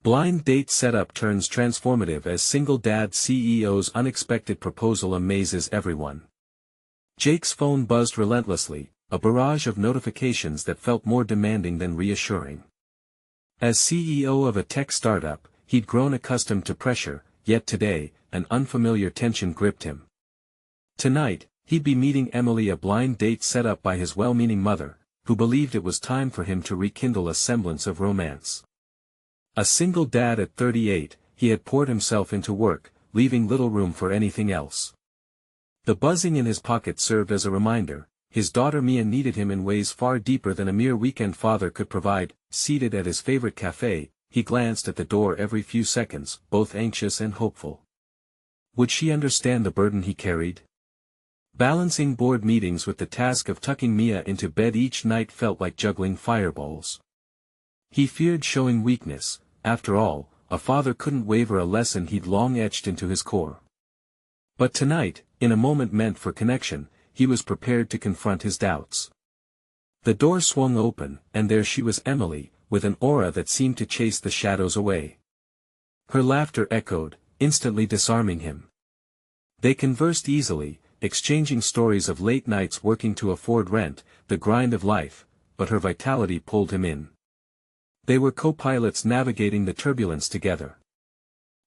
Blind date setup turns transformative as single dad CEO's unexpected proposal amazes everyone. Jake's phone buzzed relentlessly, a barrage of notifications that felt more demanding than reassuring. As CEO of a tech startup, he'd grown accustomed to pressure, yet today, an unfamiliar tension gripped him. Tonight, he'd be meeting Emily, a blind date set up by his well-meaning mother, who believed it was time for him to rekindle a semblance of romance. A single dad at 38, he had poured himself into work, leaving little room for anything else. The buzzing in his pocket served as a reminder. His daughter Mia needed him in ways far deeper than a mere weekend father could provide. Seated at his favorite cafe, he glanced at the door every few seconds, both anxious and hopeful. Would she understand the burden he carried? Balancing board meetings with the task of tucking Mia into bed each night felt like juggling fireballs. He feared showing weakness. After all, a father couldn't waver, a lesson he'd long etched into his core. But tonight, in a moment meant for connection, he was prepared to confront his doubts. The door swung open, and there she was, Emily, with an aura that seemed to chase the shadows away. Her laughter echoed, instantly disarming him. They conversed easily, exchanging stories of late nights working to afford rent, the grind of life, but her vitality pulled him in. They were co-pilots navigating the turbulence together.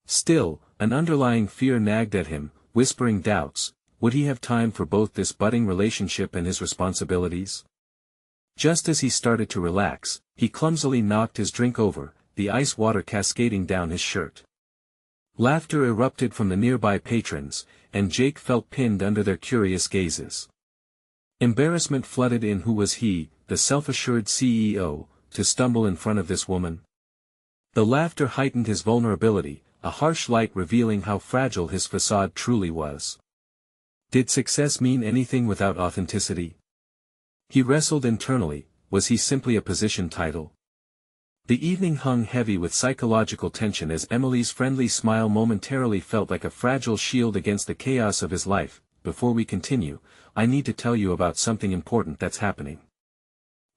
Still, an underlying fear nagged at him, whispering doubts. Would he have time for both this budding relationship and his responsibilities? Just as he started to relax, he clumsily knocked his drink over, the ice water cascading down his shirt. Laughter erupted from the nearby patrons, and Jake felt pinned under their curious gazes. Embarrassment flooded in. Who was he, the self-assured CEO, to stumble in front of this woman? The laughter heightened his vulnerability, a harsh light revealing how fragile his facade truly was. Did success mean anything without authenticity? He wrestled internally. Was he simply a position title? The evening hung heavy with psychological tension as Emily's friendly smile momentarily felt like a fragile shield against the chaos of his life. Before we continue, I need to tell you about something important that's happening.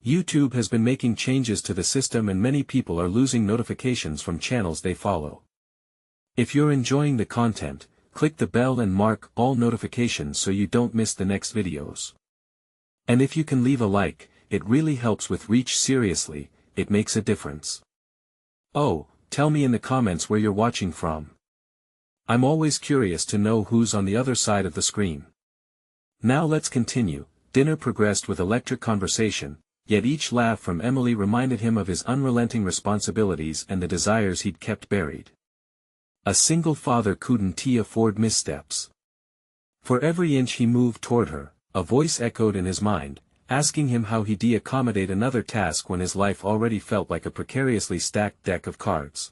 YouTube has been making changes to the system and many people are losing notifications from channels they follow. If you're enjoying the content, click the bell and mark all notifications so you don't miss the next videos. And if you can leave a like, it really helps with reach. Seriously, it makes a difference. Oh, tell me in the comments where you're watching from. I'm always curious to know who's on the other side of the screen. Now let's continue. Dinner progressed with electric conversation, yet each laugh from Emily reminded him of his unrelenting responsibilities and the desires he'd kept buried. A single father couldn't afford missteps. For every inch he moved toward her, a voice echoed in his mind, asking him how he'd accommodate another task when his life already felt like a precariously stacked deck of cards.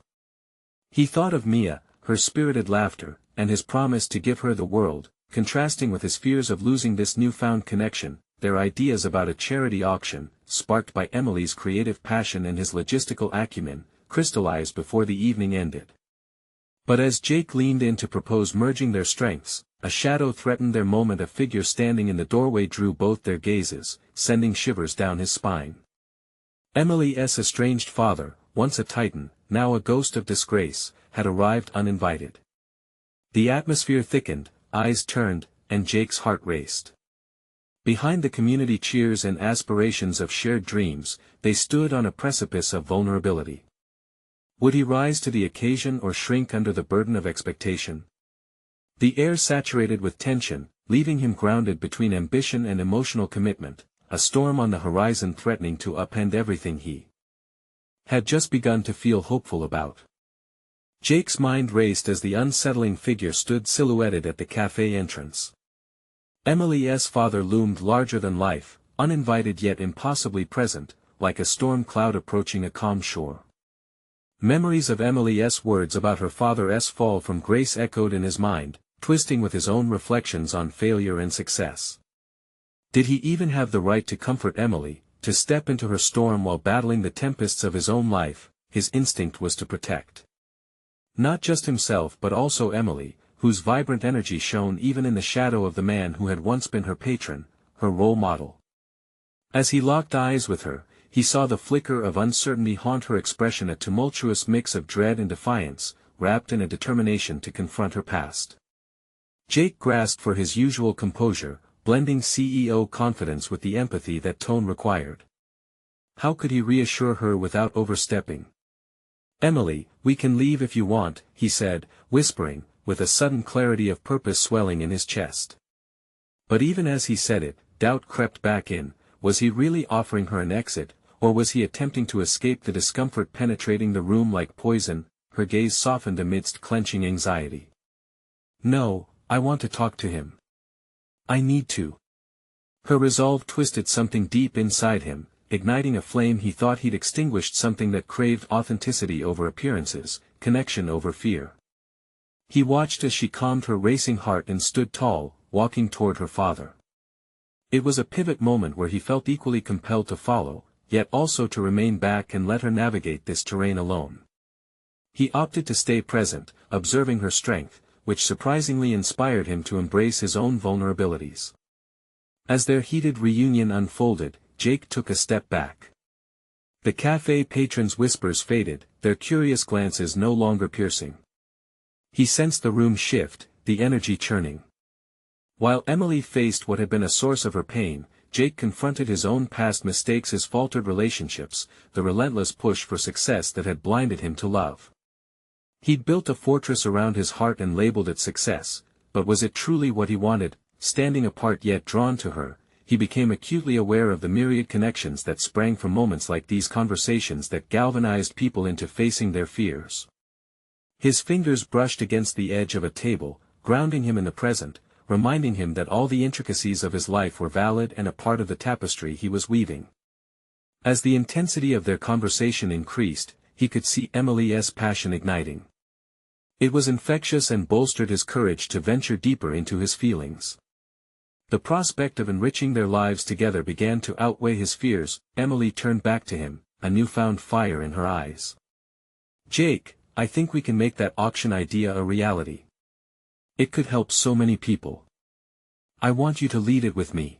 He thought of Mia, her spirited laughter, and his promise to give her the world, contrasting with his fears of losing this newfound connection. Their ideas about a charity auction, sparked by Emily's creative passion and his logistical acumen, crystallized before the evening ended. But as Jake leaned in to propose merging their strengths, a shadow threatened their moment. A figure standing in the doorway drew both their gazes, sending shivers down his spine. Emily's estranged father, once a titan, now a ghost of disgrace, had arrived uninvited. The atmosphere thickened, eyes turned, and Jake's heart raced. Behind the community cheers and aspirations of shared dreams, they stood on a precipice of vulnerability. Would he rise to the occasion or shrink under the burden of expectation? The air saturated with tension, leaving him grounded between ambition and emotional commitment, a storm on the horizon threatening to upend everything he had just begun to feel hopeful about. Jake's mind raced as the unsettling figure stood silhouetted at the cafe entrance. Emily's father loomed larger than life, uninvited yet impossibly present, like a storm cloud approaching a calm shore. Memories of Emily's words about her father's fall from grace echoed in his mind, twisting with his own reflections on failure and success. Did he even have the right to comfort Emily, to step into her storm while battling the tempests of his own life? His instinct was to protect not just himself but also Emily, whose vibrant energy shone even in the shadow of the man who had once been her patron, her role model. As he locked eyes with her, he saw the flicker of uncertainty haunt her expression, a tumultuous mix of dread and defiance, wrapped in a determination to confront her past. Jake grasped for his usual composure, blending CEO confidence with the empathy that tone required. How could he reassure her without overstepping? "Emily, we can leave if you want," he said, whispering, with a sudden clarity of purpose swelling in his chest. But even as he said it, doubt crept back in. Was he really offering her an exit, or was he attempting to escape the discomfort penetrating the room like poison? Her gaze softened amidst clenching anxiety. "No, I want to talk to him. I need to." Her resolve twisted something deep inside him, igniting a flame he thought he'd extinguished, something that craved authenticity over appearances, connection over fear. He watched as she calmed her racing heart and stood tall, walking toward her father. It was a pivot moment where he felt equally compelled to follow, yet also to remain back and let her navigate this terrain alone. He opted to stay present, observing her strength, which surprisingly inspired him to embrace his own vulnerabilities. As their heated reunion unfolded, Jake took a step back. The cafe patrons' whispers faded, their curious glances no longer piercing. He sensed the room shift, the energy churning. While Emily faced what had been a source of her pain, Jake confronted his own past mistakes, his faltered relationships, the relentless push for success that had blinded him to love. He'd built a fortress around his heart and labeled it success, but was it truly what he wanted? Standing apart yet drawn to her, he became acutely aware of the myriad connections that sprang from moments like these, conversations that galvanized people into facing their fears. His fingers brushed against the edge of a table, grounding him in the present, reminding him that all the intricacies of his life were valid and a part of the tapestry he was weaving. As the intensity of their conversation increased, he could see Emily's passion igniting. It was infectious and bolstered his courage to venture deeper into his feelings. The prospect of enriching their lives together began to outweigh his fears. Emily turned back to him, a newfound fire in her eyes. "Jake, I think we can make that auction idea a reality. It could help so many people. I want you to lead it with me."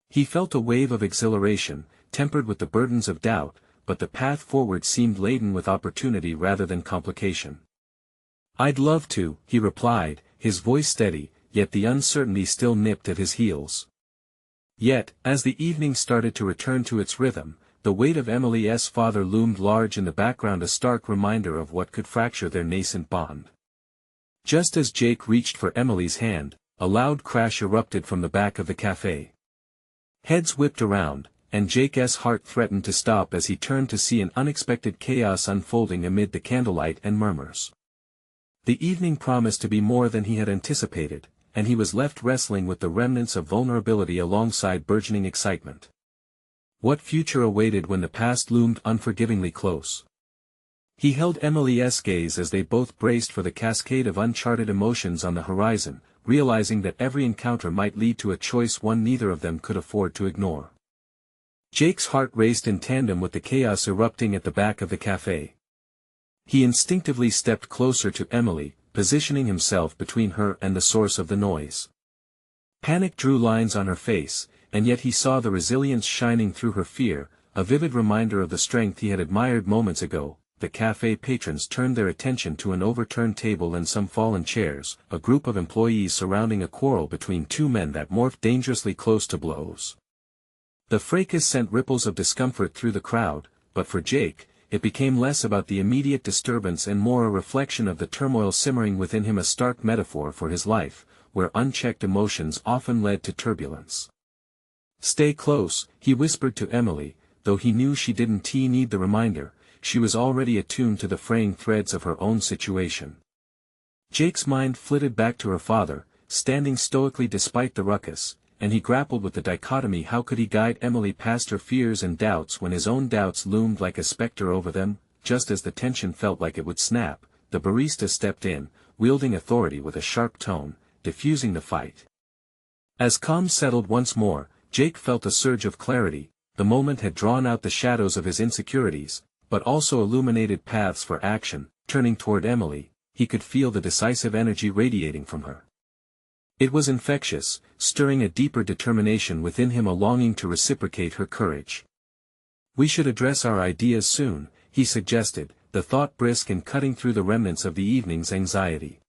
He felt a wave of exhilaration, tempered with the burdens of doubt, but the path forward seemed laden with opportunity rather than complication. "I'd love to," he replied, his voice steady, yet the uncertainty still nipped at his heels. Yet, as the evening started to return to its rhythm, the weight of Emily's father loomed large in the background, a stark reminder of what could fracture their nascent bond. Just as Jake reached for Emily's hand, a loud crash erupted from the back of the cafe. Heads whipped around, and Jake's heart threatened to stop as he turned to see an unexpected chaos unfolding amid the candlelight and murmurs. The evening promised to be more than he had anticipated, and he was left wrestling with the remnants of vulnerability alongside burgeoning excitement. What future awaited when the past loomed unforgivingly close? He held Emily's gaze as they both braced for the cascade of uncharted emotions on the horizon, realizing that every encounter might lead to a choice one neither of them could afford to ignore. Jake's heart raced in tandem with the chaos erupting at the back of the cafe. He instinctively stepped closer to Emily, positioning himself between her and the source of the noise. Panic drew lines on her face, and yet he saw the resilience shining through her fear, a vivid reminder of the strength he had admired moments ago. The cafe patrons turned their attention to an overturned table and some fallen chairs, a group of employees surrounding a quarrel between two men that morphed dangerously close to blows. The fracas sent ripples of discomfort through the crowd, but for Jake, it became less about the immediate disturbance and more a reflection of the turmoil simmering within him, a stark metaphor for his life, where unchecked emotions often led to turbulence. "Stay close," he whispered to Emily, though he knew she didn't need the reminder. She was already attuned to the fraying threads of her own situation. Jake's mind flitted back to her father, standing stoically despite the ruckus, and he grappled with the dichotomy. How could he guide Emily past her fears and doubts when his own doubts loomed like a specter over them? Just as the tension felt like it would snap, the barista stepped in, wielding authority with a sharp tone, diffusing the fight. As calm settled once more, Jake felt a surge of clarity. The moment had drawn out the shadows of his insecurities, but also illuminated paths for action. Turning toward Emily, he could feel the decisive energy radiating from her. It was infectious, stirring a deeper determination within him, a longing to reciprocate her courage. We should address our ideas soon, he suggested, the thought brisk and cutting through the remnants of the evening's anxiety.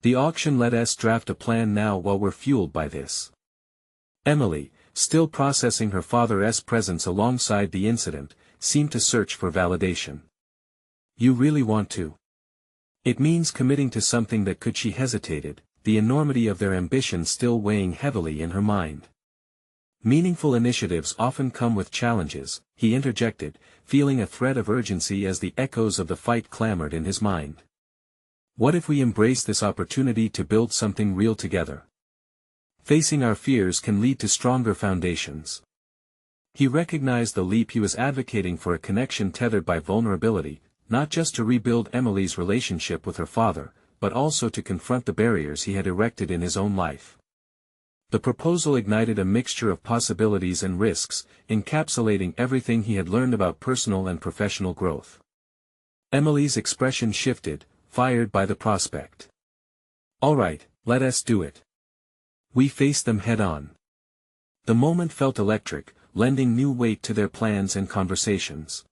The auction let us draft a plan now while we're fueled by this. Emily, still processing her father's presence alongside the incident, seemed to search for validation. You really want to? It means committing to something that could, she hesitated, the enormity of their ambition still weighing heavily in her mind. Meaningful initiatives often come with challenges, he interjected, feeling a thread of urgency as the echoes of the fight clamored in his mind. What if we embrace this opportunity to build something real together? Facing our fears can lead to stronger foundations. He recognized the leap he was advocating for, a connection tethered by vulnerability, not just to rebuild Emily's relationship with her father, but also to confront the barriers he had erected in his own life. The proposal ignited a mixture of possibilities and risks, encapsulating everything he had learned about personal and professional growth. Emily's expression shifted, fired by the prospect. All right, let us do it. We faced them head-on. The moment felt electric, lending new weight to their plans and conversations.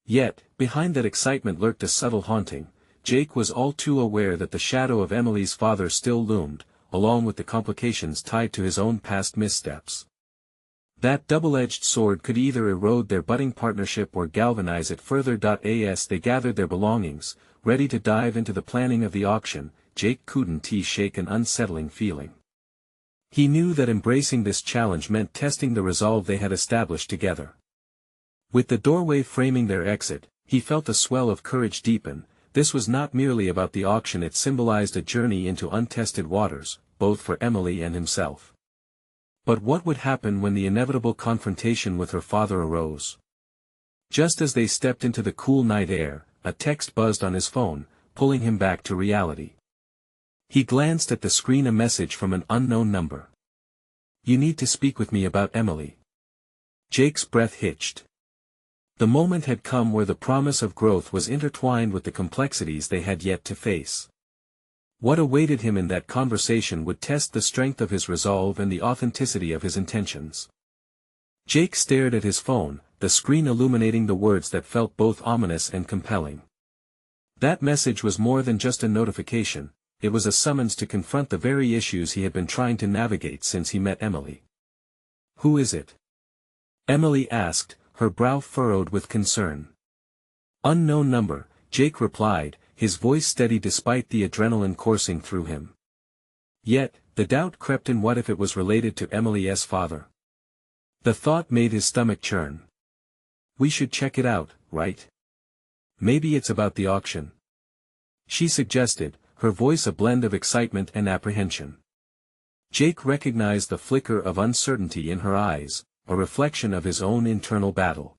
Yet, behind that excitement lurked a subtle haunting. Jake was all too aware that the shadow of Emily's father still loomed, along with the complications tied to his own past missteps. That double-edged sword could either erode their budding partnership or galvanize it further. As they gathered their belongings, ready to dive into the planning of the auction, Jake couldn't shake an unsettling feeling. He knew that embracing this challenge meant testing the resolve they had established together. With the doorway framing their exit, he felt a swell of courage deepen. This was not merely about the auction, it symbolized a journey into untested waters, both for Emily and himself. But what would happen when the inevitable confrontation with her father arose? Just as they stepped into the cool night air, a text buzzed on his phone, pulling him back to reality. He glanced at the screen, a message from an unknown number. You need to speak with me about Emily. Jake's breath hitched. The moment had come where the promise of growth was intertwined with the complexities they had yet to face. What awaited him in that conversation would test the strength of his resolve and the authenticity of his intentions. Jake stared at his phone, the screen illuminating the words that felt both ominous and compelling. That message was more than just a notification, it was a summons to confront the very issues he had been trying to navigate since he met Emily. Who is it? Emily asked, her brow furrowed with concern. Unknown number, Jake replied, his voice steady despite the adrenaline coursing through him. Yet, the doubt crept in. What if it was related to Emily's father? The thought made his stomach churn. We should check it out, right? Maybe it's about the auction. She suggested, her voice a blend of excitement and apprehension. Jake recognized the flicker of uncertainty in her eyes, a reflection of his own internal battle.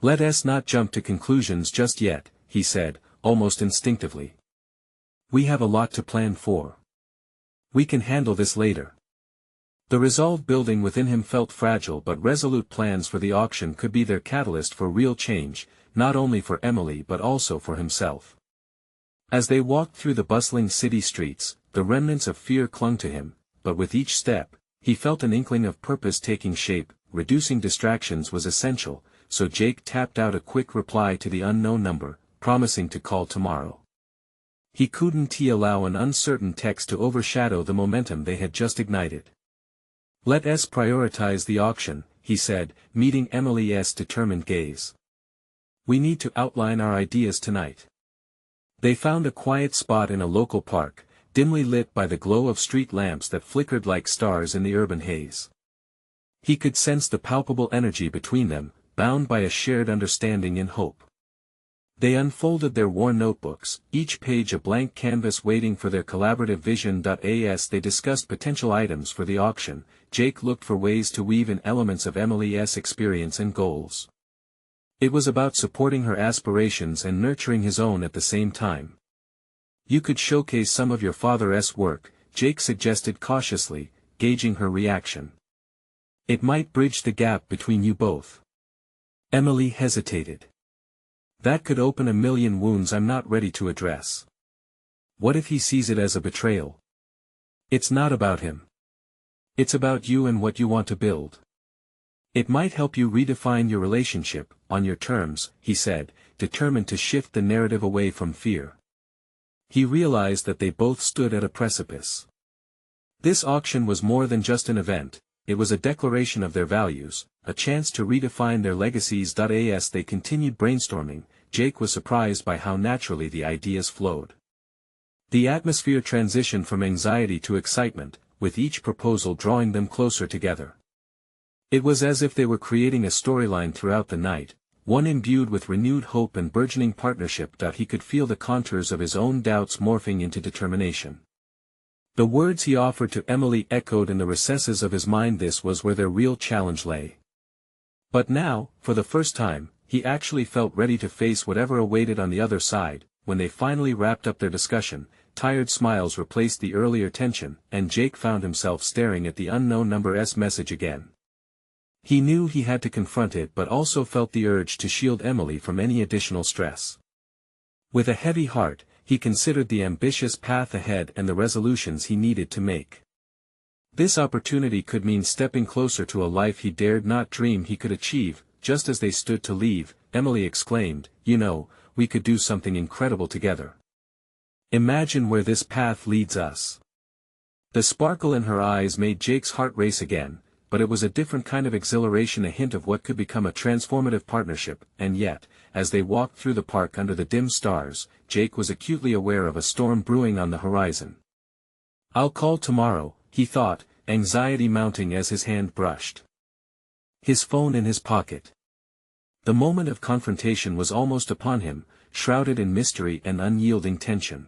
Let us not jump to conclusions just yet, he said, almost instinctively. We have a lot to plan for. We can handle this later. The resolve building within him felt fragile, but resolute plans for the auction could be their catalyst for real change, not only for Emily but also for himself. As they walked through the bustling city streets, the remnants of fear clung to him, but with each step, he felt an inkling of purpose taking shape. Reducing distractions was essential, so Jake tapped out a quick reply to the unknown number, promising to call tomorrow. He couldn't allow an uncertain text to overshadow the momentum they had just ignited. Let us prioritize the auction, he said, meeting Emily's determined gaze. We need to outline our ideas tonight. They found a quiet spot in a local park, dimly lit by the glow of street lamps that flickered like stars in the urban haze. He could sense the palpable energy between them, bound by a shared understanding and hope. They unfolded their worn notebooks, each page a blank canvas waiting for their collaborative vision. As they discussed potential items for the auction, Jake looked for ways to weave in elements of Emily's experience and goals. It was about supporting her aspirations and nurturing his own at the same time. You could showcase some of your father's work, Jake suggested cautiously, gauging her reaction. It might bridge the gap between you both. Emily hesitated. That could open a million wounds I'm not ready to address. What if he sees it as a betrayal? It's not about him. It's about you and what you want to build. It might help you redefine your relationship, on your terms, he said, determined to shift the narrative away from fear. He realized that they both stood at a precipice. This auction was more than just an event, it was a declaration of their values, a chance to redefine their legacies. As they continued brainstorming, Jake was surprised by how naturally the ideas flowed. The atmosphere transitioned from anxiety to excitement, with each proposal drawing them closer together. It was as if they were creating a storyline throughout the night, one imbued with renewed hope and burgeoning partnership. He could feel the contours of his own doubts morphing into determination. The words he offered to Emily echoed in the recesses of his mind. This was where their real challenge lay. But now, for the first time, he actually felt ready to face whatever awaited on the other side. When they finally wrapped up their discussion, tired smiles replaced the earlier tension, and Jake found himself staring at the unknown number's message again. He knew he had to confront it, but also felt the urge to shield Emily from any additional stress. With a heavy heart, he considered the ambitious path ahead and the resolutions he needed to make. This opportunity could mean stepping closer to a life he dared not dream he could achieve. Just as they stood to leave, Emily exclaimed, "You know, we could do something incredible together. Imagine where this path leads us." The sparkle in her eyes made Jake's heart race again, but it was a different kind of exhilaration, a hint of what could become a transformative partnership. And yet, as they walked through the park under the dim stars, Jake was acutely aware of a storm brewing on the horizon. "I'll call tomorrow," he thought, anxiety mounting as his hand brushed his phone in his pocket. The moment of confrontation was almost upon him, shrouded in mystery and unyielding tension.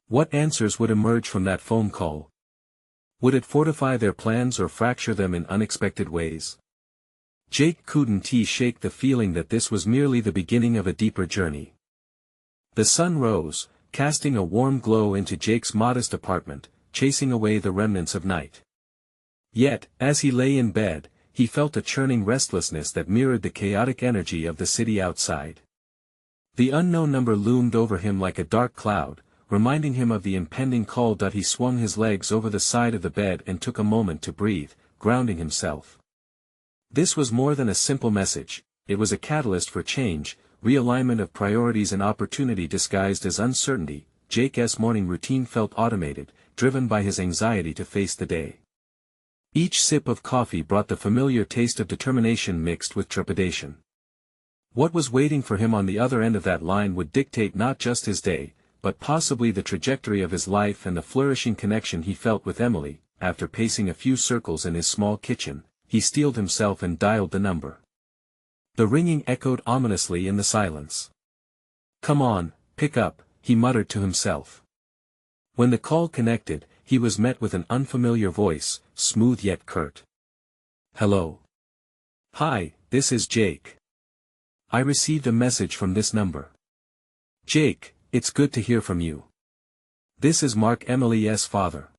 What answers would emerge from that phone call? Would it fortify their plans or fracture them in unexpected ways? Jake couldn't shake the feeling that this was merely the beginning of a deeper journey. The sun rose, casting a warm glow into Jake's modest apartment, chasing away the remnants of night. Yet, as he lay in bed, he felt a churning restlessness that mirrored the chaotic energy of the city outside. The unknown number loomed over him like a dark cloud, reminding him of the impending call. He swung his legs over the side of the bed and took a moment to breathe, grounding himself. This was more than a simple message, it was a catalyst for change, realignment of priorities and opportunity disguised as uncertainty. Jake's morning routine felt automated, driven by his anxiety to face the day. Each sip of coffee brought the familiar taste of determination mixed with trepidation. What was waiting for him on the other end of that line would dictate not just his day, but possibly the trajectory of his life and the flourishing connection he felt with Emily. After pacing a few circles in his small kitchen, he steeled himself and dialed the number. The ringing echoed ominously in the silence. "Come on, pick up," he muttered to himself. When the call connected, he was met with an unfamiliar voice, smooth yet curt. "Hello. Hi, this is Jake. I received a message from this number." "Jake, it's good to hear from you. This is Mark, Emily's father."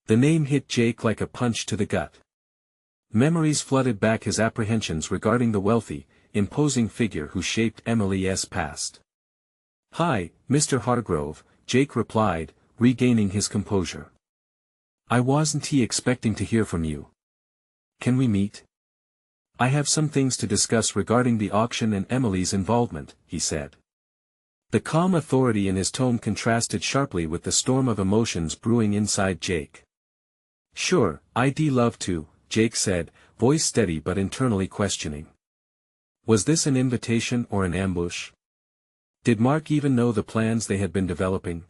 The name hit Jake like a punch to the gut. Memories flooded back his apprehensions regarding the wealthy, imposing figure who shaped Emily's past. "Hi, Mr. Hargrove," Jake replied, regaining his composure. "I wasn't expecting to hear from you. Can we meet? I have some things to discuss regarding the auction and Emily's involvement," he said. The calm authority in his tone contrasted sharply with the storm of emotions brewing inside Jake. "Sure, I'd love to," Jake said, voice steady but internally questioning. Was this an invitation or an ambush? Did Mark even know the plans they had been developing?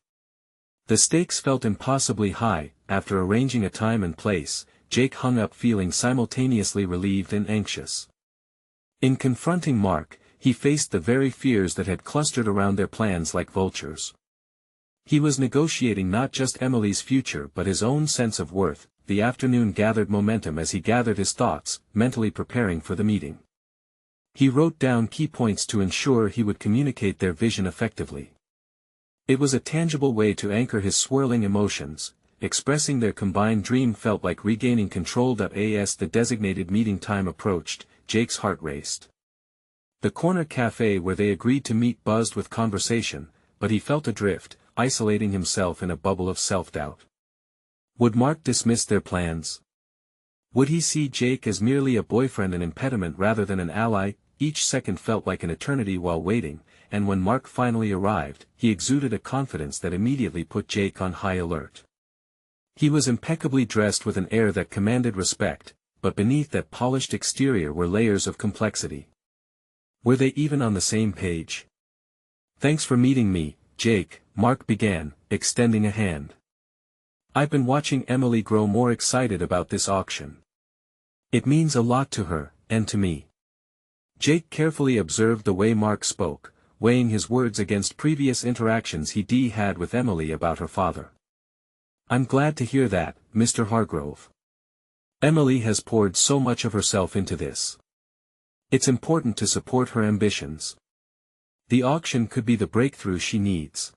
The stakes felt impossibly high. After arranging a time and place, Jake hung up feeling simultaneously relieved and anxious. In confronting Mark, he faced the very fears that had clustered around their plans like vultures. He was negotiating not just Emily's future but his own sense of worth. The afternoon gathered momentum as he gathered his thoughts, mentally preparing for the meeting. He wrote down key points to ensure he would communicate their vision effectively. It was a tangible way to anchor his swirling emotions. Expressing their combined dream felt like regaining control. As the designated meeting time approached, Jake's heart raced. The corner cafe where they agreed to meet buzzed with conversation, but he felt adrift, isolating himself in a bubble of self-doubt. Would Mark dismiss their plans? Would he see Jake as merely a boyfriend and impediment rather than an ally? Each second felt like an eternity while waiting, and when Mark finally arrived, he exuded a confidence that immediately put Jake on high alert. He was impeccably dressed with an air that commanded respect, but beneath that polished exterior were layers of complexity. Were they even on the same page? "Thanks for meeting me, Jake," Mark began, extending a hand. "I've been watching Emily grow more excited about this auction. It means a lot to her, and to me." Jake carefully observed the way Mark spoke, weighing his words against previous interactions he had with Emily about her father. "I'm glad to hear that, Mr. Hargrove. Emily has poured so much of herself into this. It's important to support her ambitions. The auction could be the breakthrough she needs.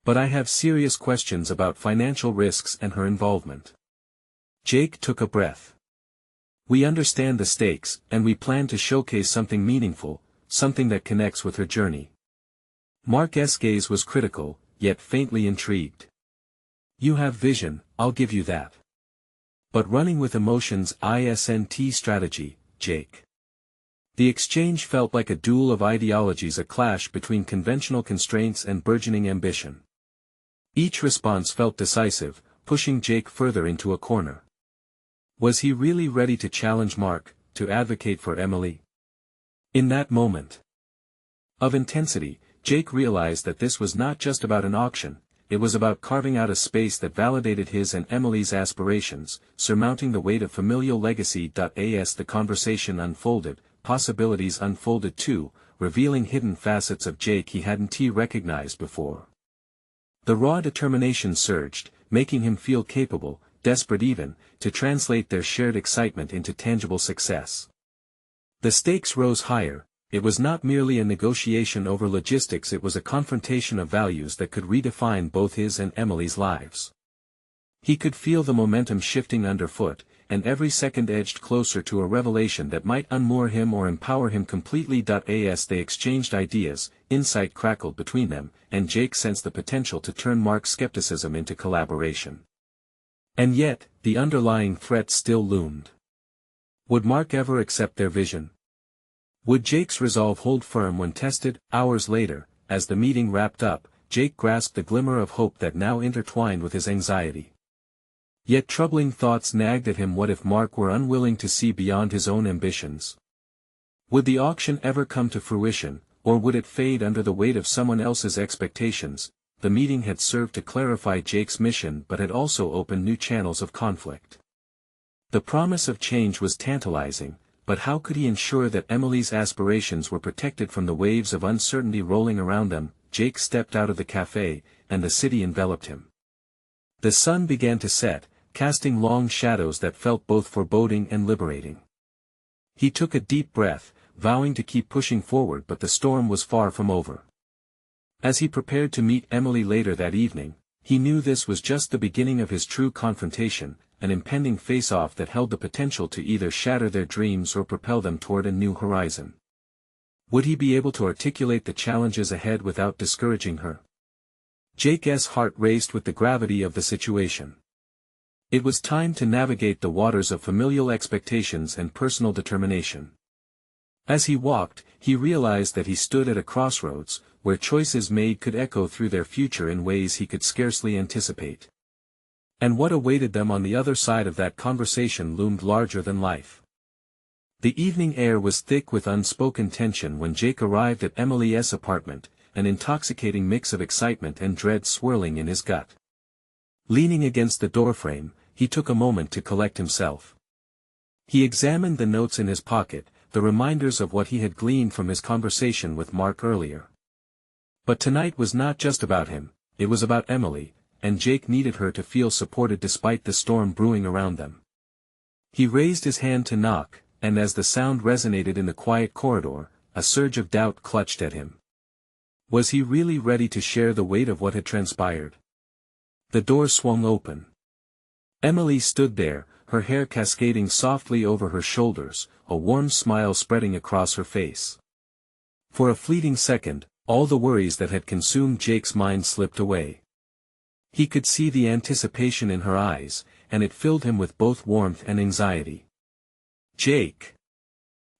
But I have serious questions about financial risks and her involvement." Jake took a breath. "We understand the stakes, and we plan to showcase something meaningful, something that connects with her journey." Mark's gaze was critical, yet faintly intrigued. "You have vision, I'll give you that. But running with emotions isn't strategy, Jake." The exchange felt like a duel of ideologies, a clash between conventional constraints and burgeoning ambition. Each response felt decisive, pushing Jake further into a corner. Was he really ready to challenge Mark, to advocate for Emily? In that moment of intensity, Jake realized that this was not just about an auction, it was about carving out a space that validated his and Emily's aspirations, surmounting the weight of familial legacy. As the conversation unfolded, possibilities unfolded too, revealing hidden facets of Jake he hadn't recognized before. The raw determination surged, making him feel capable, desperate even, to translate their shared excitement into tangible success. The stakes rose higher. It was not merely a negotiation over logistics, it was a confrontation of values that could redefine both his and Emily's lives. He could feel the momentum shifting underfoot, and every second edged closer to a revelation that might unmoor him or empower him completely. As they exchanged ideas, insight crackled between them, and Jake sensed the potential to turn Mark's skepticism into collaboration. And yet, the underlying threat still loomed. Would Mark ever accept their vision? Would Jake's resolve hold firm when tested? Hours later, as the meeting wrapped up, Jake grasped the glimmer of hope that now intertwined with his anxiety. Yet troubling thoughts nagged at him. What if Mark were unwilling to see beyond his own ambitions? Would the auction ever come to fruition, or would it fade under the weight of someone else's expectations? The meeting had served to clarify Jake's mission but had also opened new channels of conflict. The promise of change was tantalizing, but how could he ensure that Emily's aspirations were protected from the waves of uncertainty rolling around them? Jake stepped out of the cafe, and the city enveloped him. The sun began to set, casting long shadows that felt both foreboding and liberating. He took a deep breath, vowing to keep pushing forward, but the storm was far from over. As he prepared to meet Emily later that evening, he knew this was just the beginning of his true confrontation, an impending face-off that held the potential to either shatter their dreams or propel them toward a new horizon. Would he be able to articulate the challenges ahead without discouraging her? Jake's heart raced with the gravity of the situation. It was time to navigate the waters of familial expectations and personal determination. As he walked, he realized that he stood at a crossroads, where choices made could echo through their future in ways he could scarcely anticipate. And what awaited them on the other side of that conversation loomed larger than life. The evening air was thick with unspoken tension when Jake arrived at Emily's apartment, an intoxicating mix of excitement and dread swirling in his gut. Leaning against the doorframe, he took a moment to collect himself. He examined the notes in his pocket, the reminders of what he had gleaned from his conversation with Mark earlier. But tonight was not just about him, it was about Emily, and Jake needed her to feel supported despite the storm brewing around them. He raised his hand to knock, and as the sound resonated in the quiet corridor, a surge of doubt clutched at him. Was he really ready to share the weight of what had transpired? The door swung open. Emily stood there, her hair cascading softly over her shoulders, a warm smile spreading across her face. For a fleeting second, all the worries that had consumed Jake's mind slipped away. He could see the anticipation in her eyes, and it filled him with both warmth and anxiety. "Jake!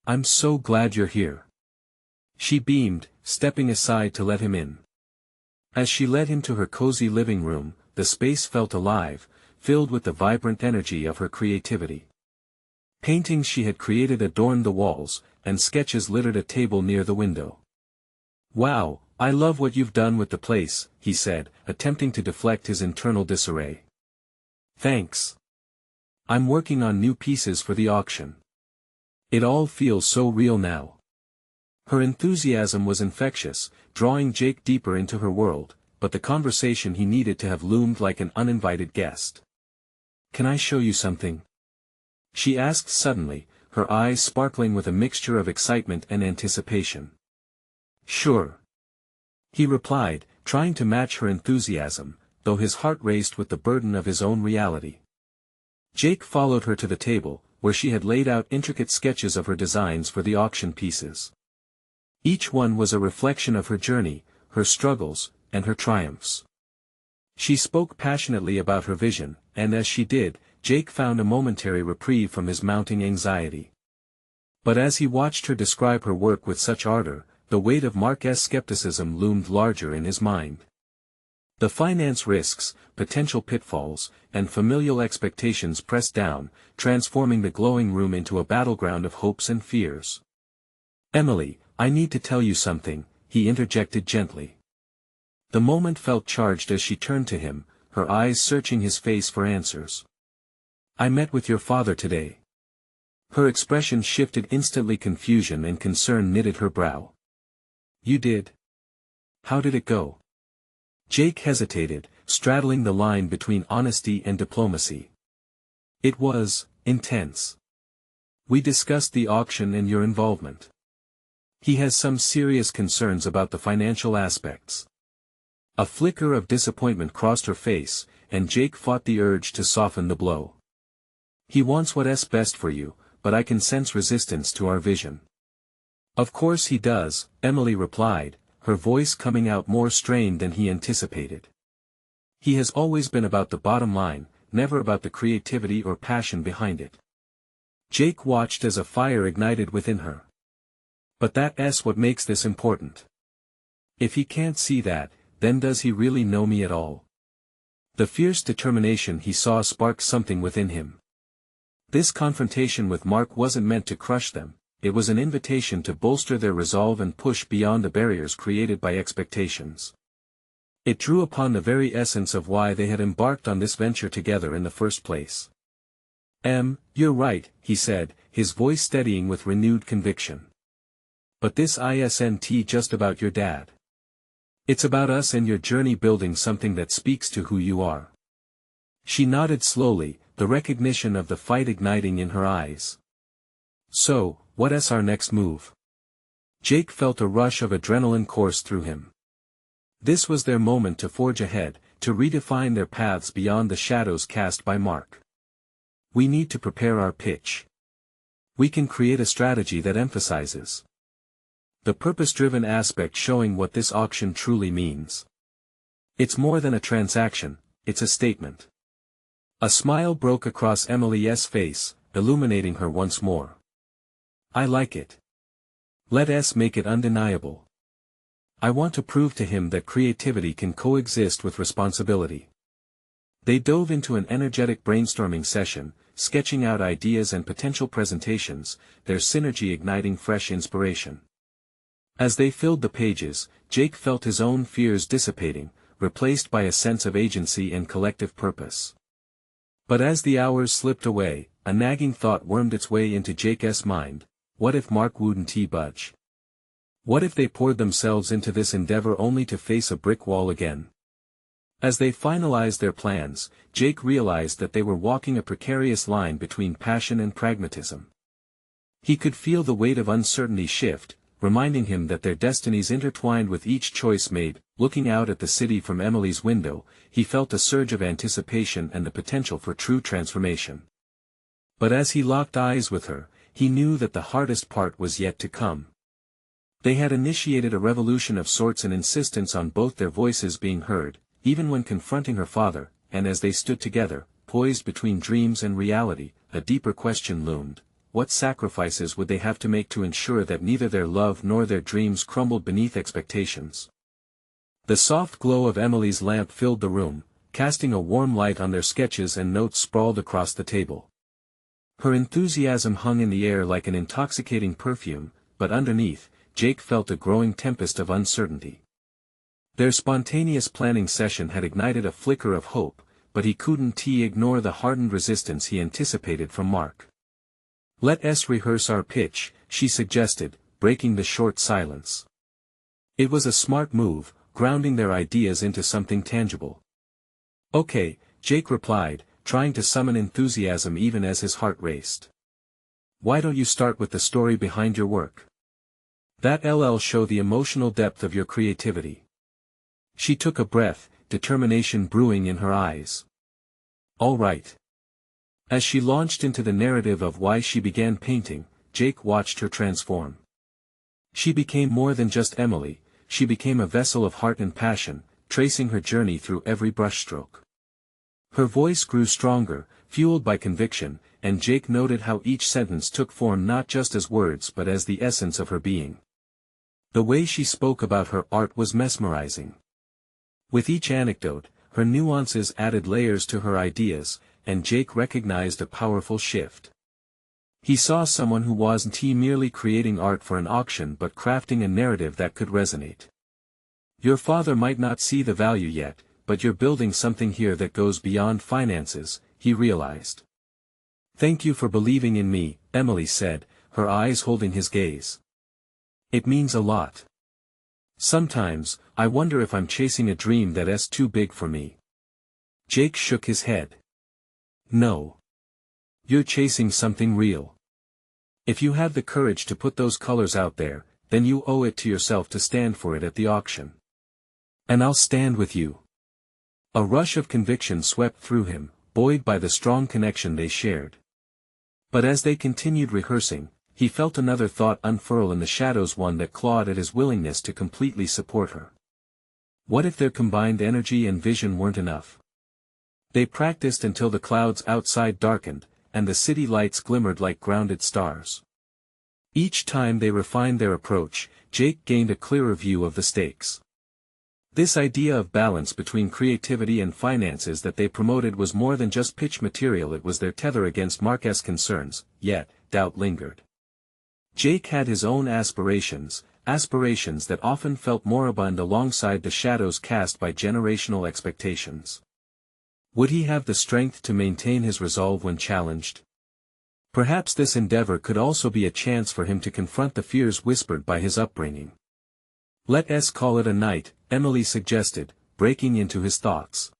I'm so glad you're here." She beamed, stepping aside to let him in. As she led him to her cozy living room, the space felt alive, filled with the vibrant energy of her creativity. Paintings she had created adorned the walls, and sketches littered a table near the window. "Wow, I love what you've done with the place," he said, attempting to deflect his internal disarray. "Thanks. I'm working on new pieces for the auction. It all feels so real now." Her enthusiasm was infectious, drawing Jake deeper into her world, but the conversation he needed to have loomed like an uninvited guest. "Can I show you something?" she asked suddenly, her eyes sparkling with a mixture of excitement and anticipation. "Sure," he replied, trying to match her enthusiasm, though his heart raced with the burden of his own reality. Jake followed her to the table, where she had laid out intricate sketches of her designs for the auction pieces. Each one was a reflection of her journey, her struggles, and her triumphs. She spoke passionately about her vision, and as she did, Jake found a momentary reprieve from his mounting anxiety. But as he watched her describe her work with such ardor, the weight of Mark's skepticism loomed larger in his mind. The finance risks, potential pitfalls, and familial expectations pressed down, transforming the glowing room into a battleground of hopes and fears. "Emily, I need to tell you something," he interjected gently. The moment felt charged as she turned to him, her eyes searching his face for answers. "I met with your father today." Her expression shifted instantly. Confusion and concern knitted her brow. "You did? How did it go?" Jake hesitated, straddling the line between honesty and diplomacy. "It was intense. We discussed the auction and your involvement. He has some serious concerns about the financial aspects." A flicker of disappointment crossed her face, and Jake fought the urge to soften the blow. "He wants what's best for you, but I can sense resistance to our vision." "Of course he does," Emily replied, her voice coming out more strained than he anticipated. "He has always been about the bottom line, never about the creativity or passion behind it." Jake watched as a fire ignited within her. "But that's what makes this important. If he can't see that, then does he really know me at all?" The fierce determination he saw sparked something within him. This confrontation with Mark wasn't meant to crush them, it was an invitation to bolster their resolve and push beyond the barriers created by expectations. It drew upon the very essence of why they had embarked on this venture together in the first place. You're right," he said, his voice steadying with renewed conviction. "But this isn't just about your dad. It's about us and your journey building something that speaks to who you are." She nodded slowly, the recognition of the fight igniting in her eyes. "So, what's our next move?" Jake felt a rush of adrenaline course through him. This was their moment to forge ahead, to redefine their paths beyond the shadows cast by Mark. "We need to prepare our pitch. We can create a strategy that emphasizes the purpose-driven aspect, showing what this auction truly means. It's more than a transaction, it's a statement." A smile broke across Emily's face, illuminating her once more. "I like it. Let's make it undeniable. I want to prove to him that creativity can coexist with responsibility." They dove into an energetic brainstorming session, sketching out ideas and potential presentations, their synergy igniting fresh inspiration. As they filled the pages, Jake felt his own fears dissipating, replaced by a sense of agency and collective purpose. But as the hours slipped away, a nagging thought wormed its way into Jake's mind: what if Mark wouldn't budge? What if they poured themselves into this endeavor only to face a brick wall again? As they finalized their plans, Jake realized that they were walking a precarious line between passion and pragmatism. He could feel the weight of uncertainty shift, reminding him that their destinies intertwined with each choice made. Looking out at the city from Emily's window, he felt a surge of anticipation and the potential for true transformation. But as he locked eyes with her, he knew that the hardest part was yet to come. They had initiated a revolution of sorts, an insistence on both their voices being heard, even when confronting her father, and as they stood together, poised between dreams and reality, a deeper question loomed: what sacrifices would they have to make to ensure that neither their love nor their dreams crumbled beneath expectations? The soft glow of Emily's lamp filled the room, casting a warm light on their sketches and notes sprawled across the table. Her enthusiasm hung in the air like an intoxicating perfume, but underneath, Jake felt a growing tempest of uncertainty. Their spontaneous planning session had ignited a flicker of hope, but he couldn't ignore the hardened resistance he anticipated from Mark. "Let's rehearse our pitch," she suggested, breaking the short silence. It was a smart move, grounding their ideas into something tangible. "Okay," Jake replied, trying to summon enthusiasm even as his heart raced. "Why don't you start with the story behind your work? That'll show the emotional depth of your creativity." She took a breath, determination brewing in her eyes. "All right." As she launched into the narrative of why she began painting, Jake watched her transform. She became more than just Emily, she became a vessel of heart and passion, tracing her journey through every brushstroke. Her voice grew stronger, fueled by conviction, and Jake noted how each sentence took form not just as words but as the essence of her being. The way she spoke about her art was mesmerizing. With each anecdote, her nuances added layers to her ideas, and Jake recognized a powerful shift. He saw someone who wasn't merely creating art for an auction but crafting a narrative that could resonate. "Your father might not see the value yet, but you're building something here that goes beyond finances," he realized. "Thank you for believing in me," Emily said, her eyes holding his gaze. "It means a lot. Sometimes, I wonder if I'm chasing a dream that's too big for me." Jake shook his head. "No. You're chasing something real. If you have the courage to put those colors out there, then you owe it to yourself to stand for it at the auction. And I'll stand with you." A rush of conviction swept through him, buoyed by the strong connection they shared. But as they continued rehearsing, he felt another thought unfurl in the shadows, one that clawed at his willingness to completely support her. What if their combined energy and vision weren't enough? They practiced until the clouds outside darkened, and the city lights glimmered like grounded stars. Each time they refined their approach, Jake gained a clearer view of the stakes. This idea of balance between creativity and finances that they promoted was more than just pitch material, it was their tether against Mark's concerns, yet, doubt lingered. Jake had his own aspirations that often felt moribund alongside the shadows cast by generational expectations. Would he have the strength to maintain his resolve when challenged? Perhaps this endeavor could also be a chance for him to confront the fears whispered by his upbringing. "Let's call it a night," Emily suggested, breaking into his thoughts.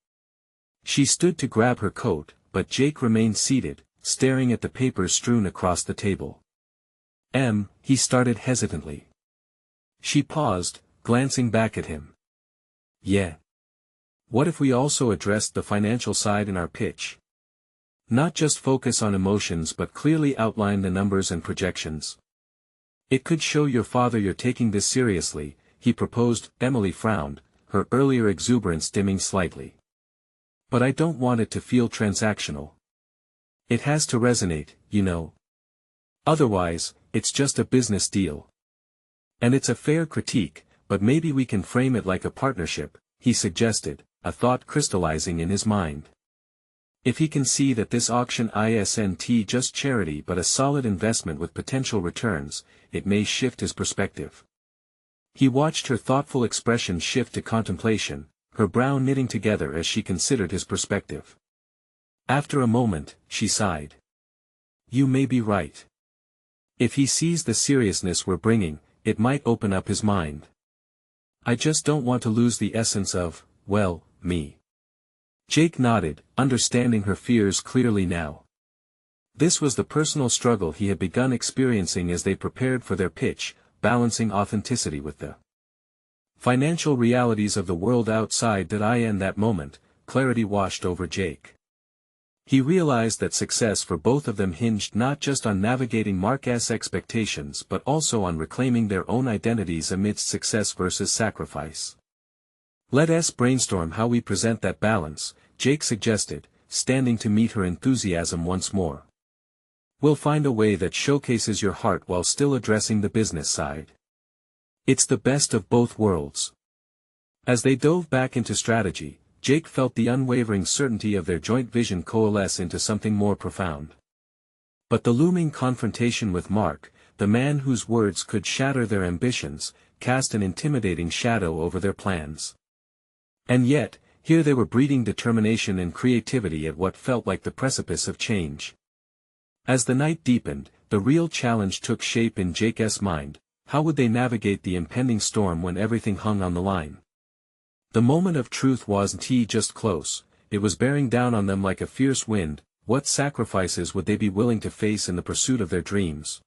She stood to grab her coat, but Jake remained seated, staring at the papers strewn across the table. He started hesitantly. She paused, glancing back at him. "Yeah. What if we also addressed the financial side in our pitch? Not just focus on emotions but clearly outline the numbers and projections. It could show your father you're taking this seriously," he proposed. Emily frowned, her earlier exuberance dimming slightly. "But I don't want it to feel transactional. It has to resonate, you know. Otherwise, it's just a business deal. And it's a fair critique, but maybe we can frame it like a partnership," he suggested, a thought crystallizing in his mind. If he can see that this auction isn't just charity but a solid investment with potential returns, it may shift his perspective. He watched her thoughtful expression shift to contemplation, her brow knitting together as she considered his perspective. After a moment, she sighed. "You may be right. If he sees the seriousness we're bringing, it might open up his mind. I just don't want to lose the essence of, well, me." Jake nodded, understanding her fears clearly now. This was the personal struggle he had begun experiencing as they prepared for their pitch, balancing authenticity with the financial realities of the world outside. In that moment, clarity washed over Jake. He realized that success for both of them hinged not just on navigating Mark's expectations but also on reclaiming their own identities amidst success versus sacrifice. "Let's brainstorm how we present that balance," Jake suggested, standing to meet her enthusiasm once more. "We'll find a way that showcases your heart while still addressing the business side. It's the best of both worlds." As they dove back into strategy, Jake felt the unwavering certainty of their joint vision coalesce into something more profound. But the looming confrontation with Mark, the man whose words could shatter their ambitions, cast an intimidating shadow over their plans. And yet, here they were breeding determination and creativity at what felt like the precipice of change. As the night deepened, the real challenge took shape in Jake's mind. How would they navigate the impending storm when everything hung on the line? The moment of truth wasn't just close, it was bearing down on them like a fierce wind. What sacrifices would they be willing to face in the pursuit of their dreams?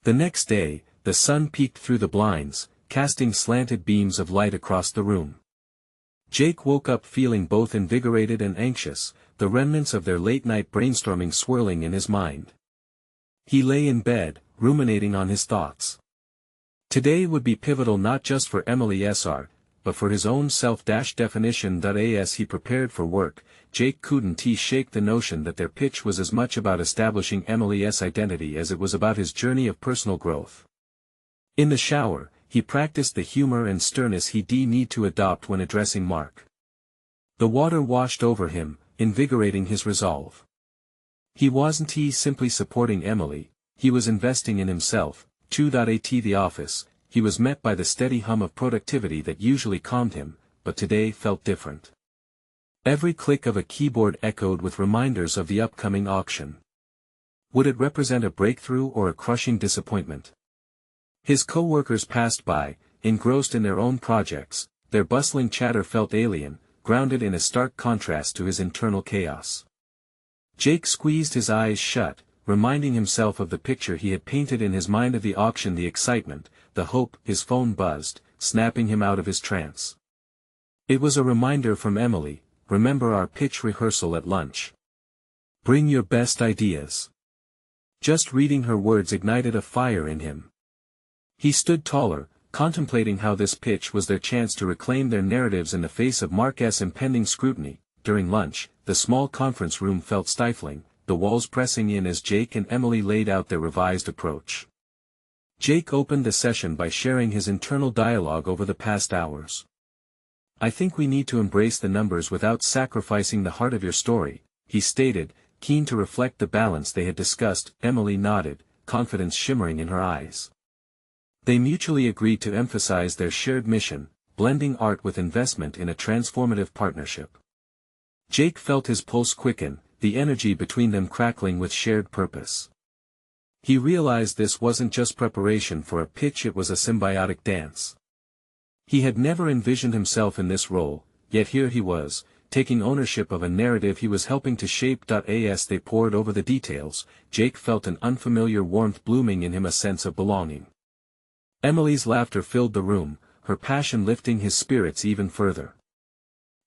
The next day, the sun peeked through the blinds, casting slanted beams of light across the room. Jake woke up feeling both invigorated and anxious, the remnants of their late-night brainstorming swirling in his mind. He lay in bed, ruminating on his thoughts. Today would be pivotal not just for Emily Sr., but for his own self-definition. As he prepared for work, Jake couldn't shake the notion that their pitch was as much about establishing Emily's identity as it was about his journey of personal growth. In the shower, he practiced the humor and sternness he'd need to adopt when addressing Mark. The water washed over him, invigorating his resolve. He wasn't simply supporting Emily, he was investing in himself. At the office, he was met by the steady hum of productivity that usually calmed him, but today felt different. Every click of a keyboard echoed with reminders of the upcoming auction. Would it represent a breakthrough or a crushing disappointment? His co-workers passed by, engrossed in their own projects. Their bustling chatter felt alien, grounded in a stark contrast to his internal chaos. Jake squeezed his eyes shut, reminding himself of the picture he had painted in his mind of the auction, the excitement, the hope. His phone buzzed, snapping him out of his trance. It was a reminder from Emily. "Remember our pitch rehearsal at lunch. Bring your best ideas." Just reading her words ignited a fire in him. He stood taller, contemplating how this pitch was their chance to reclaim their narratives in the face of Mark's impending scrutiny. During lunch, the small conference room felt stifling, the walls pressing in as Jake and Emily laid out their revised approach. Jake opened the session by sharing his internal dialogue over the past hours. "I think we need to embrace the numbers without sacrificing the heart of your story," he stated, keen to reflect the balance they had discussed. Emily nodded, confidence shimmering in her eyes. They mutually agreed to emphasize their shared mission, blending art with investment in a transformative partnership. Jake felt his pulse quicken, the energy between them crackling with shared purpose. He realized this wasn't just preparation for a pitch, it was a symbiotic dance. He had never envisioned himself in this role, yet here he was, taking ownership of a narrative he was helping to shape. As they pored over the details, Jake felt an unfamiliar warmth blooming in him, a sense of belonging. Emily's laughter filled the room, her passion lifting his spirits even further.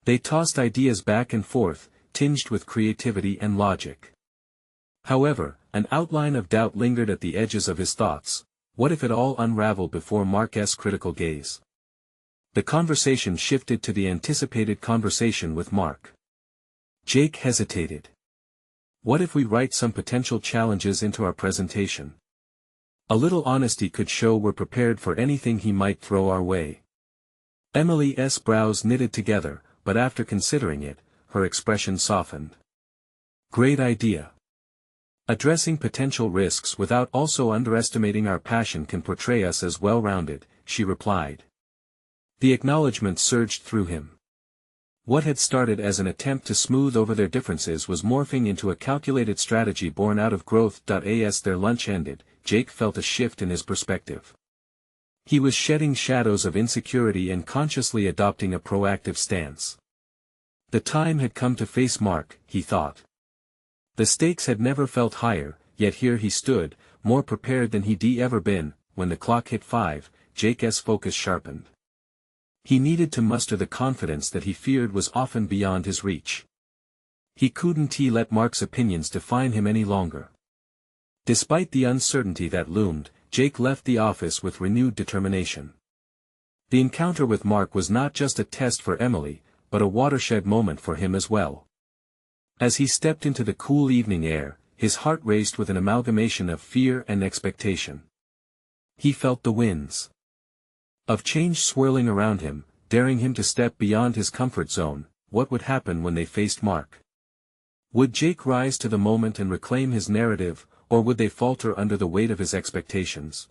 They tossed ideas back and forth, tinged with creativity and logic. However, an outline of doubt lingered at the edges of his thoughts. What if it all unraveled before Mark's critical gaze? The conversation shifted to the anticipated conversation with Mark. Jake hesitated. What if we write some potential challenges into our presentation? A little honesty could show we're prepared for anything he might throw our way. Emily's brows knitted together, but after considering it, her expression softened. Great idea. Addressing potential risks without also underestimating our passion can portray us as well-rounded, she replied. The acknowledgement surged through him. What had started as an attempt to smooth over their differences was morphing into a calculated strategy born out of growth. As their lunch ended, Jake felt a shift in his perspective. He was shedding shadows of insecurity and consciously adopting a proactive stance. The time had come to face Mark, he thought. The stakes had never felt higher, yet here he stood, more prepared than he'd ever been. When the clock hit 5, Jake's focus sharpened. He needed to muster the confidence that he feared was often beyond his reach. He couldn't let Mark's opinions define him any longer. Despite the uncertainty that loomed, Jake left the office with renewed determination. The encounter with Mark was not just a test for Emily, but a watershed moment for him as well. As he stepped into the cool evening air, his heart raced with an amalgamation of fear and expectation. He felt the winds of change swirling around him, daring him to step beyond his comfort zone. What would happen when they faced Mark? Would Jake rise to the moment and reclaim his narrative, or would they falter under the weight of his expectations?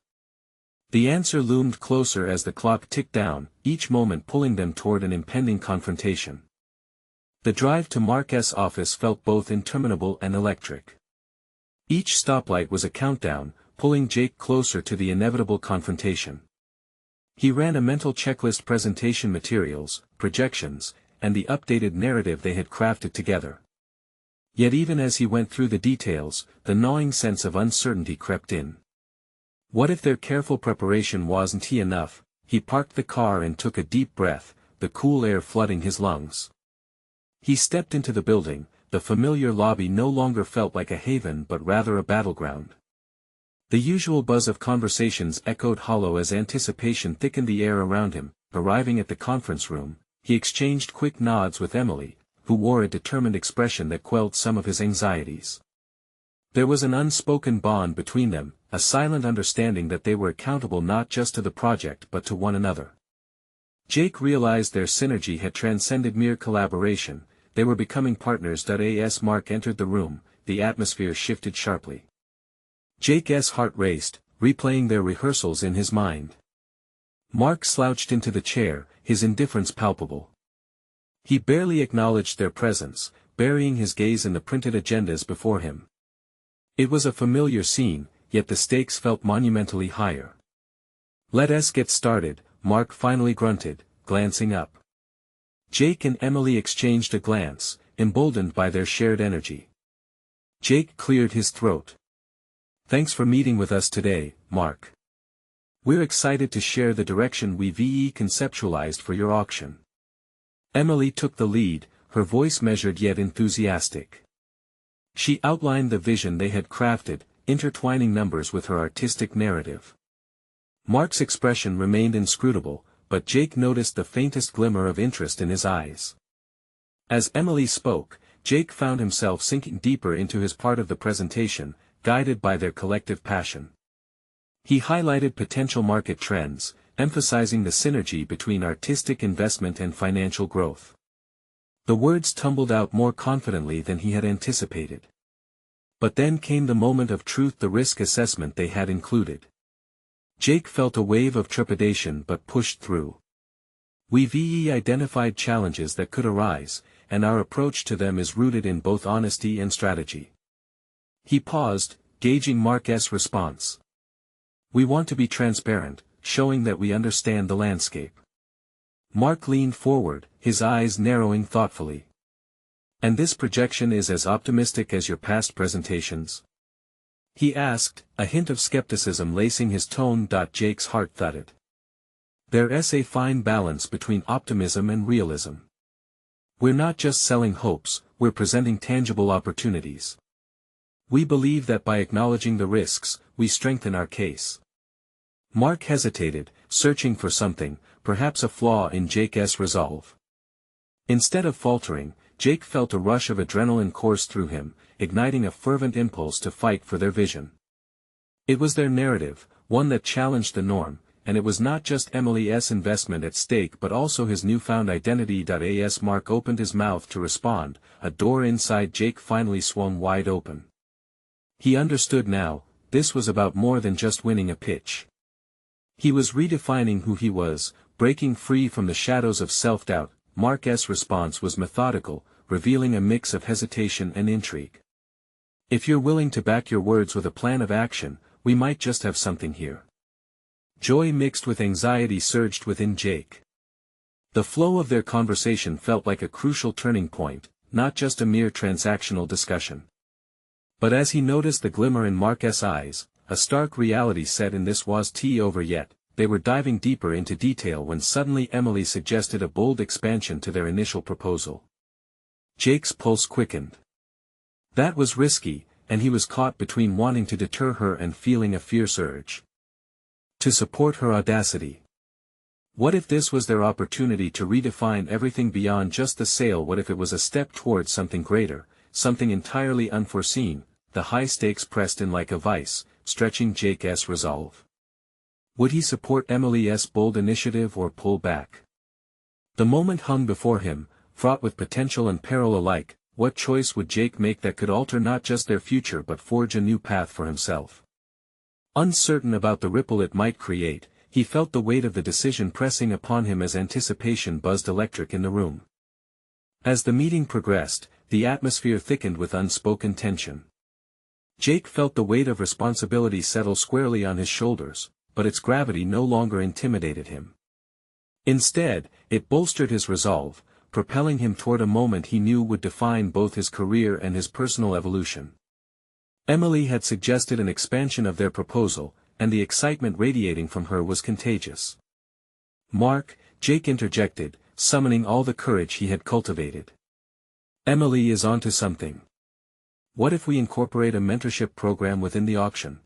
The answer loomed closer as the clock ticked down, each moment pulling them toward an impending confrontation. The drive to Mark's office felt both interminable and electric. Each stoplight was a countdown, pulling Jake closer to the inevitable confrontation. He ran a mental checklist: presentation materials, projections, and the updated narrative they had crafted together. Yet even as he went through the details, the gnawing sense of uncertainty crept in. What if their careful preparation wasn't enough? He parked the car and took a deep breath, the cool air flooding his lungs. He stepped into the building. The familiar lobby no longer felt like a haven but rather a battleground. The usual buzz of conversations echoed hollow as anticipation thickened the air around him. Arriving at the conference room, he exchanged quick nods with Emily, who wore a determined expression that quelled some of his anxieties. There was an unspoken bond between them, a silent understanding that they were accountable not just to the project but to one another. Jake realized their synergy had transcended mere collaboration. They were becoming partners. As Mark entered the room, the atmosphere shifted sharply. Jake's heart raced, replaying their rehearsals in his mind. Mark slouched into the chair, his indifference palpable. He barely acknowledged their presence, burying his gaze in the printed agendas before him. It was a familiar scene, yet the stakes felt monumentally higher. "Let us get started," Mark finally grunted, glancing up. Jake and Emily exchanged a glance, emboldened by their shared energy. Jake cleared his throat. "Thanks for meeting with us today, Mark. We're excited to share the direction we've conceptualized for your auction." Emily took the lead, her voice measured yet enthusiastic. She outlined the vision they had crafted, intertwining numbers with her artistic narrative. Mark's expression remained inscrutable, but Jake noticed the faintest glimmer of interest in his eyes. As Emily spoke, Jake found himself sinking deeper into his part of the presentation, guided by their collective passion. He highlighted potential market trends, emphasizing the synergy between artistic investment and financial growth. The words tumbled out more confidently than he had anticipated. But then came the moment of truth: the risk assessment they had included. Jake felt a wave of trepidation but pushed through. "We've identified challenges that could arise, and our approach to them is rooted in both honesty and strategy." He paused, gauging Mark's response. "We want to be transparent, showing that we understand the landscape." Mark leaned forward, his eyes narrowing thoughtfully. "And this projection is as optimistic as your past presentations?" he asked, a hint of skepticism lacing his tone. Jake's heart thudded. There's a fine balance between optimism and realism. We're not just selling hopes, we're presenting tangible opportunities. We believe that by acknowledging the risks, we strengthen our case. Mark hesitated, searching for something, perhaps a flaw in Jake's resolve. Instead of faltering, Jake felt a rush of adrenaline course through him, igniting a fervent impulse to fight for their vision. It was their narrative, one that challenged the norm, and it was not just Emily's investment at stake but also his newfound identity. As Mark opened his mouth to respond, a door inside Jake finally swung wide open. He understood now, this was about more than just winning a pitch. He was redefining who he was, breaking free from the shadows of self-doubt. Mark's response was methodical, revealing a mix of hesitation and intrigue. "If you're willing to back your words with a plan of action, we might just have something here." Joy mixed with anxiety surged within Jake. The flow of their conversation felt like a crucial turning point, not just a mere transactional discussion. But as he noticed the glimmer in Mark's eyes, a stark reality set in. This wasn't over yet. They were diving deeper into detail when suddenly Emily suggested a bold expansion to their initial proposal. Jake's pulse quickened. That was risky, and he was caught between wanting to deter her and feeling a fierce urge to support her audacity. What if this was their opportunity to redefine everything beyond just the sale? What if it was a step towards something greater, something entirely unforeseen, the high stakes pressed in like a vice, stretching Jake's resolve. Would he support Emily's bold initiative or pull back? The moment hung before him, fraught with potential and peril alike. What choice would Jake make that could alter not just their future but forge a new path for himself? Uncertain about the ripple it might create, he felt the weight of the decision pressing upon him as anticipation buzzed electric in the room. As the meeting progressed, the atmosphere thickened with unspoken tension. Jake felt the weight of responsibility settle squarely on his shoulders, but its gravity no longer intimidated him. Instead, it bolstered his resolve, propelling him toward a moment he knew would define both his career and his personal evolution. Emily had suggested an expansion of their proposal, and the excitement radiating from her was contagious. "Mark," Jake interjected, summoning all the courage he had cultivated. "Emily is onto something. What if we incorporate a mentorship program within the auction?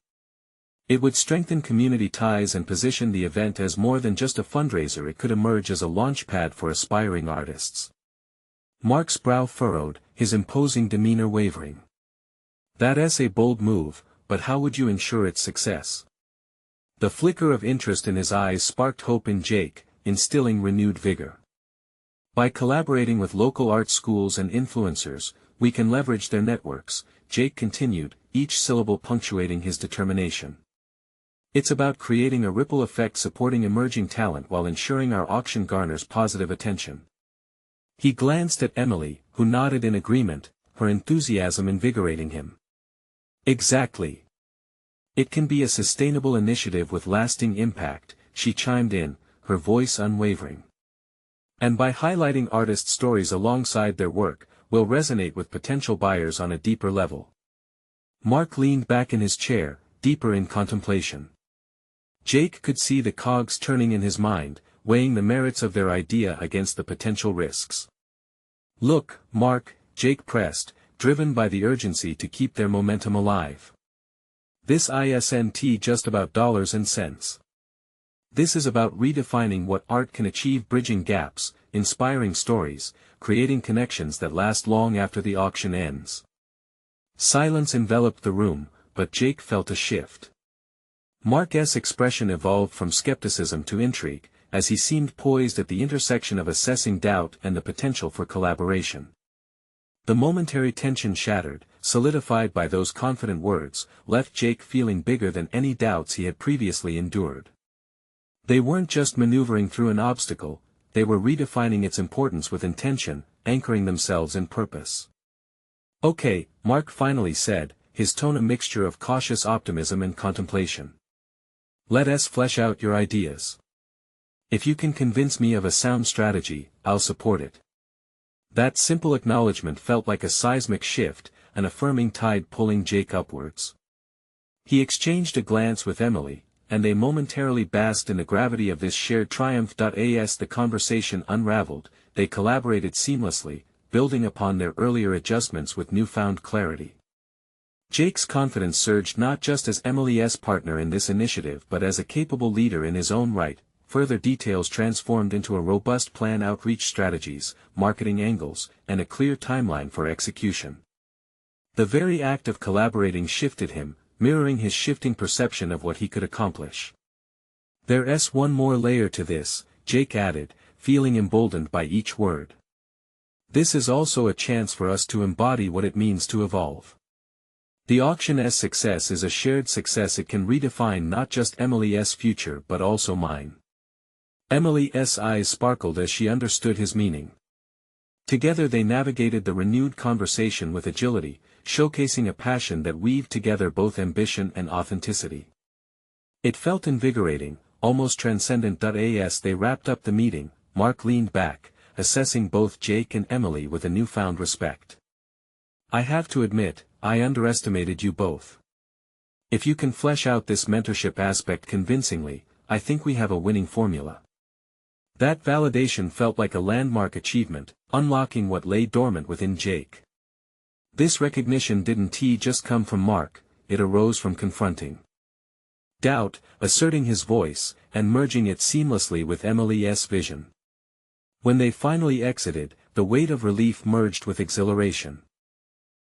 It would strengthen community ties and position the event as more than just a fundraiser. It could emerge as a launchpad for aspiring artists." Mark's brow furrowed, his imposing demeanor wavering. "That's a bold move, but how would you ensure its success?" The flicker of interest in his eyes sparked hope in Jake, instilling renewed vigor. "By collaborating with local art schools and influencers, we can leverage their networks," Jake continued, each syllable punctuating his determination. "It's about creating a ripple effect supporting emerging talent while ensuring our auction garners positive attention." He glanced at Emily, who nodded in agreement, her enthusiasm invigorating him. "Exactly. It can be a sustainable initiative with lasting impact," she chimed in, her voice unwavering. "And by highlighting artists' stories alongside their work, we'll resonate with potential buyers on a deeper level." Mark leaned back in his chair, deeper in contemplation. Jake could see the cogs turning in his mind, weighing the merits of their idea against the potential risks. "Look, Mark," Jake pressed, driven by the urgency to keep their momentum alive. "This isn't just about dollars and cents. This is about redefining what art can achieve, bridging gaps, inspiring stories, creating connections that last long after the auction ends." Silence enveloped the room, but Jake felt a shift. Mark's expression evolved from skepticism to intrigue, as he seemed poised at the intersection of assessing doubt and the potential for collaboration. The momentary tension shattered, solidified by those confident words, left Jake feeling bigger than any doubts he had previously endured. They weren't just maneuvering through an obstacle, they were redefining its importance with intention, anchoring themselves in purpose. "Okay," Mark finally said, his tone a mixture of cautious optimism and contemplation. "Let us flesh out your ideas. If you can convince me of a sound strategy, I'll support it." That simple acknowledgement felt like a seismic shift, an affirming tide pulling Jake upwards. He exchanged a glance with Emily, and they momentarily basked in the gravity of this shared triumph. As the conversation unraveled, they collaborated seamlessly, building upon their earlier adjustments with newfound clarity. Jake's confidence surged not just as Emily's partner in this initiative but as a capable leader in his own right. Further details transformed into a robust plan, outreach strategies, marketing angles, and a clear timeline for execution. The very act of collaborating shifted him, mirroring his shifting perception of what he could accomplish. "There's one more layer to this," Jake added, feeling emboldened by each word. "This is also a chance for us to embody what it means to evolve. The auction's success is a shared success. It can redefine not just Emily's future but also mine." Emily's eyes sparkled as she understood his meaning. Together they navigated the renewed conversation with agility, showcasing a passion that weaved together both ambition and authenticity. It felt invigorating, almost transcendent. As they wrapped up the meeting, Mark leaned back, assessing both Jake and Emily with a newfound respect. "I have to admit, I underestimated you both. If you can flesh out this mentorship aspect convincingly, I think we have a winning formula." That validation felt like a landmark achievement, unlocking what lay dormant within Jake. This recognition didn't just come from Mark, it arose from confronting doubt, asserting his voice, and merging it seamlessly with Emily's vision. When they finally exited, the weight of relief merged with exhilaration.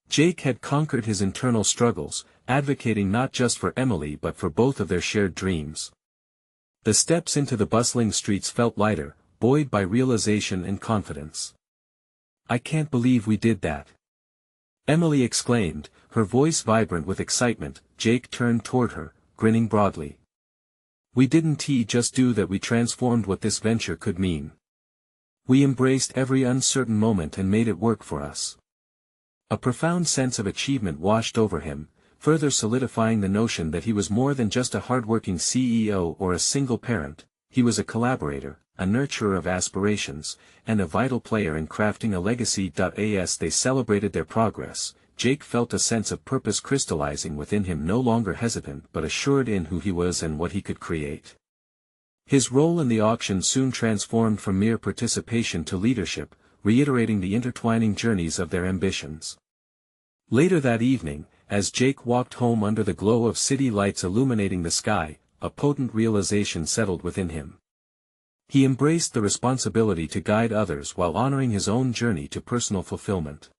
Jake had conquered his internal struggles, advocating not just for Emily but for both of their shared dreams. The steps into the bustling streets felt lighter, buoyed by realization and confidence. "I can't believe we did that," Emily exclaimed, her voice vibrant with excitement. Jake turned toward her, grinning broadly. "We didn't just do that, we transformed what this venture could mean. We embraced every uncertain moment and made it work for us." A profound sense of achievement washed over him, further solidifying the notion that he was more than just a hardworking CEO or a single parent. He was a collaborator, a nurturer of aspirations, and a vital player in crafting a legacy. As they celebrated their progress, Jake felt a sense of purpose crystallizing within him, no longer hesitant but assured in who he was and what he could create. His role in the auction soon transformed from mere participation to leadership, reiterating the intertwining journeys of their ambitions. Later that evening, as Jake walked home under the glow of city lights illuminating the sky, a potent realization settled within him. He embraced the responsibility to guide others while honoring his own journey to personal fulfillment.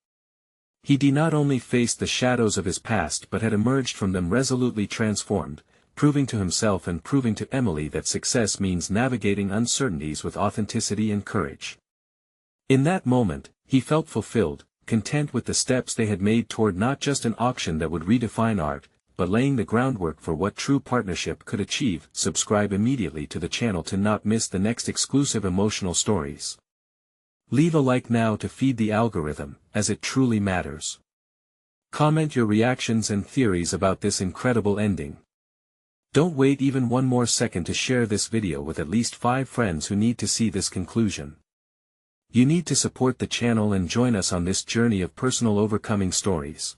He not only faced the shadows of his past but had emerged from them resolutely transformed, proving to himself and proving to Emily that success means navigating uncertainties with authenticity and courage. In that moment, he felt fulfilled, content with the steps they had made toward not just an auction that would redefine art, but laying the groundwork for what true partnership could achieve. Subscribe immediately to the channel to not miss the next exclusive emotional stories. Leave a like now to feed the algorithm, as it truly matters. Comment your reactions and theories about this incredible ending. Don't wait even one more second to share this video with at least 5 friends who need to see this conclusion. You need to support the channel and join us on this journey of personal overcoming stories.